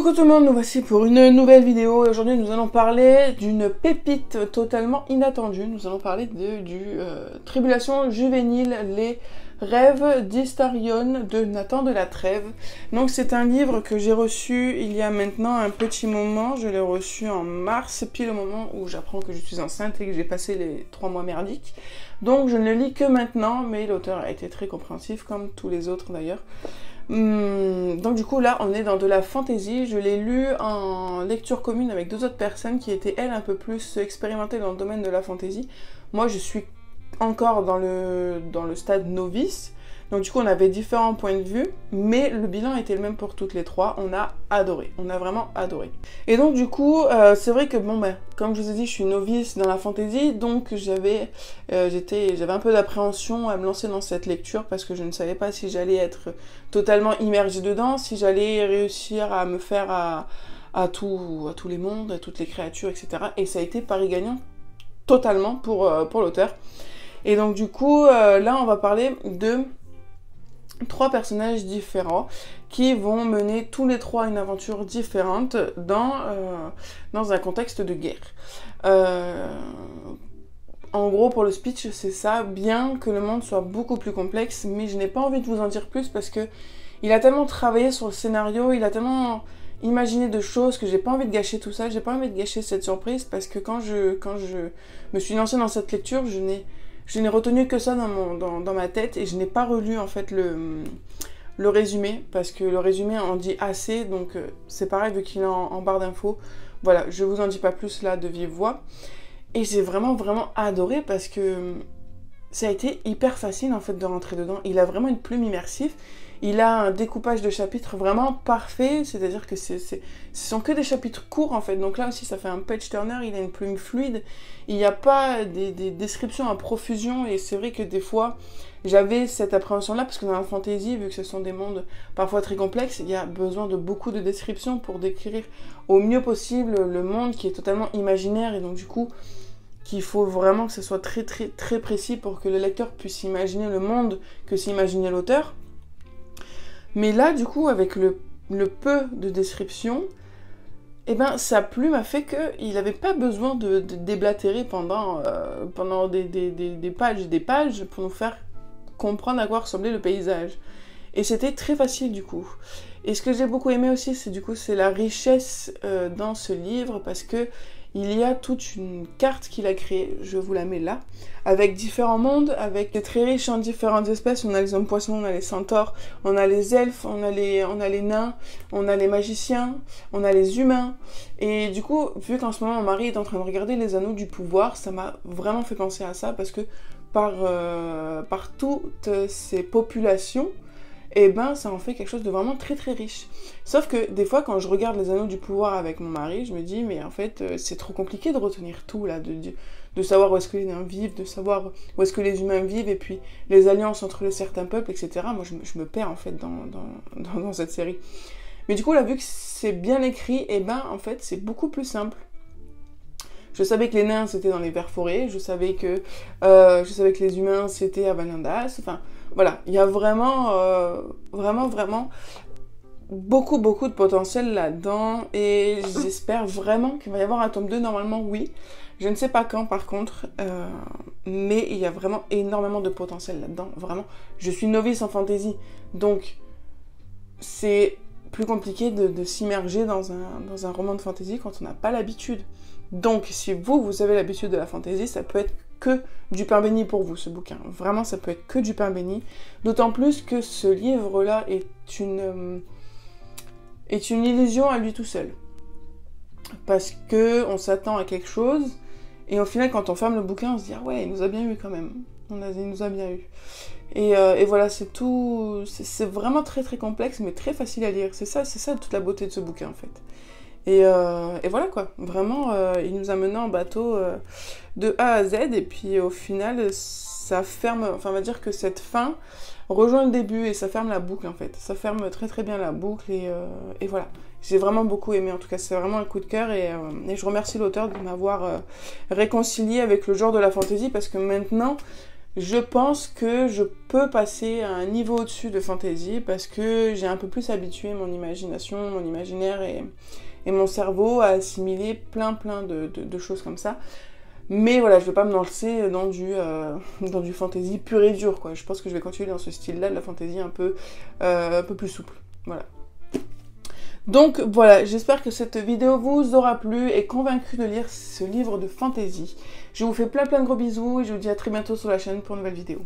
Coucou tout le monde, nous voici pour une nouvelle vidéo et aujourd'hui nous allons parler d'une pépite totalement inattendue. Nous allons parler du Tribulation juvénile, les rêves d'Hystarion de Nathan de la Trève. Donc c'est un livre que j'ai reçu il y a maintenant un petit moment, je l'ai reçu en mars, pile au moment où j'apprends que je suis enceinte et que j'ai passé les 3 mois merdiques. Donc je ne le lis que maintenant, mais l'auteur a été très compréhensif comme tous les autres d'ailleurs. Donc du coup là on est dans de la fantasy, je l'ai lu en lecture commune avec 2 autres personnes qui étaient elles un peu plus expérimentées dans le domaine de la fantasy. Moi je suis encore dans le stade novice, donc du coup on avait différents points de vue, mais le bilan était le même pour toutes les 3, on a adoré, on a vraiment adoré. Et donc du coup c'est vrai que bon comme je vous ai dit je suis novice dans la fantasy, donc j'avais un peu d'appréhension à me lancer dans cette lecture parce que je ne savais pas si j'allais être totalement immergée dedans, si j'allais réussir à me faire à tous les mondes, à toutes les créatures, etc. Et ça a été pari gagnant totalement pour l'auteur. Et donc du coup, là on va parler de 3 personnages différents qui vont mener tous les 3 une aventure différente dans un contexte de guerre. En gros, pour le speech, c'est ça, bien que le monde soit beaucoup plus complexe, mais je n'ai pas envie de vous en dire plus parce que il a tellement travaillé sur le scénario, il a tellement imaginé de choses que j'ai pas envie de gâcher tout ça, j'ai pas envie de gâcher cette surprise parce que quand je me suis lancée dans cette lecture, je n'ai retenu que ça dans ma tête et je n'ai pas relu en fait le résumé parce que le résumé en dit assez, donc c'est pareil vu qu'il est en barre d'infos. Voilà, je vous en dis pas plus là de vive voix. Et j'ai vraiment adoré parce que ça a été hyper facile en fait de rentrer dedans. Il a vraiment une plume immersive. Il a un découpage de chapitres vraiment parfait, c'est-à-dire que ce sont que des chapitres courts en fait. Donc là aussi ça fait un page turner, il a une plume fluide. Il n'y a pas des descriptions à profusion et c'est vrai que des fois j'avais cette appréhension-là parce que dans la fantasy, vu que ce sont des mondes parfois très complexes, il y a besoin de beaucoup de descriptions pour décrire au mieux possible le monde qui est totalement imaginaire et donc du coup qu'il faut vraiment que ce soit très précis pour que le lecteur puisse imaginer le monde que s'imaginait l'auteur. Mais là, du coup, avec le peu de description, eh ben, sa plume a fait qu'il n'avait pas besoin de déblatérer pendant des pages et des pages pour nous faire comprendre à quoi ressemblait le paysage. Et c'était très facile, du coup. Et ce que j'ai beaucoup aimé aussi, c'est la richesse dans ce livre, parce que il y a toute une carte qu'il a créée, je vous la mets là, avec différents mondes, avec des très riches en différentes espèces. On a les hommes poissons, on a les centaures, on a les elfes, on a les nains, on a les magiciens, on a les humains. Et du coup, vu qu'en ce moment mon mari est en train de regarder les Anneaux du pouvoir, ça m'a vraiment fait penser à ça, parce que par toutes ces populations, et ben ça en fait quelque chose de vraiment très riche. Sauf que des fois quand je regarde les Anneaux du pouvoir avec mon mari, je me dis mais en fait c'est trop compliqué de retenir tout là, de savoir où est-ce que les nains vivent, de savoir où est-ce que les humains vivent et puis les alliances entre certains peuples, etc. Moi je me perds en fait dans cette série. Mais du coup là vu que c'est bien écrit, et ben en fait c'est beaucoup plus simple. Je savais que les nains c'était dans les verts forêts, je savais que les humains c'était à Valandas, enfin voilà, il y a vraiment beaucoup de potentiel là-dedans et j'espère vraiment qu'il va y avoir un tome 2, normalement oui. Je ne sais pas quand par contre, mais il y a vraiment énormément de potentiel là-dedans, vraiment. Je suis novice en fantasy, donc c'est plus compliqué de s'immerger dans un roman de fantasy quand on n'a pas l'habitude. Donc si vous avez l'habitude de la fantasy, ça peut être que du pain béni pour vous, ce bouquin. Vraiment, ça peut être que du pain béni. D'autant plus que ce livre-là est une illusion à lui tout seul. Parce que on s'attend à quelque chose, et au final, quand on ferme le bouquin, on se dit « Ah ouais, il nous a bien eu quand même. Il nous a bien eu. » Et voilà, c'est tout... C'est vraiment très complexe, mais très facile à lire. C'est ça toute la beauté de ce bouquin, en fait. Et voilà quoi, vraiment, il nous a mené en bateau de A à Z, et puis au final, ça ferme, enfin on va dire que cette fin rejoint le début, et ça ferme la boucle en fait. Ça ferme très bien la boucle, et voilà. J'ai vraiment beaucoup aimé, en tout cas c'est vraiment un coup de cœur, et je remercie l'auteur de m'avoir réconcilié avec le genre de la fantasy, parce que maintenant, je pense que je peux passer à un niveau au-dessus de fantasy parce que j'ai un peu plus habitué mon imagination, mon imaginaire et mon cerveau à assimiler plein de choses comme ça. Mais voilà, je vais pas me lancer dans du fantasy pur et dur, quoi. Je pense que je vais continuer dans ce style-là, de la fantasy un peu plus souple. Voilà. Donc voilà, j'espère que cette vidéo vous aura plu et convaincu de lire ce livre de fantasy. Je vous fais plein de gros bisous et je vous dis à très bientôt sur la chaîne pour une nouvelle vidéo.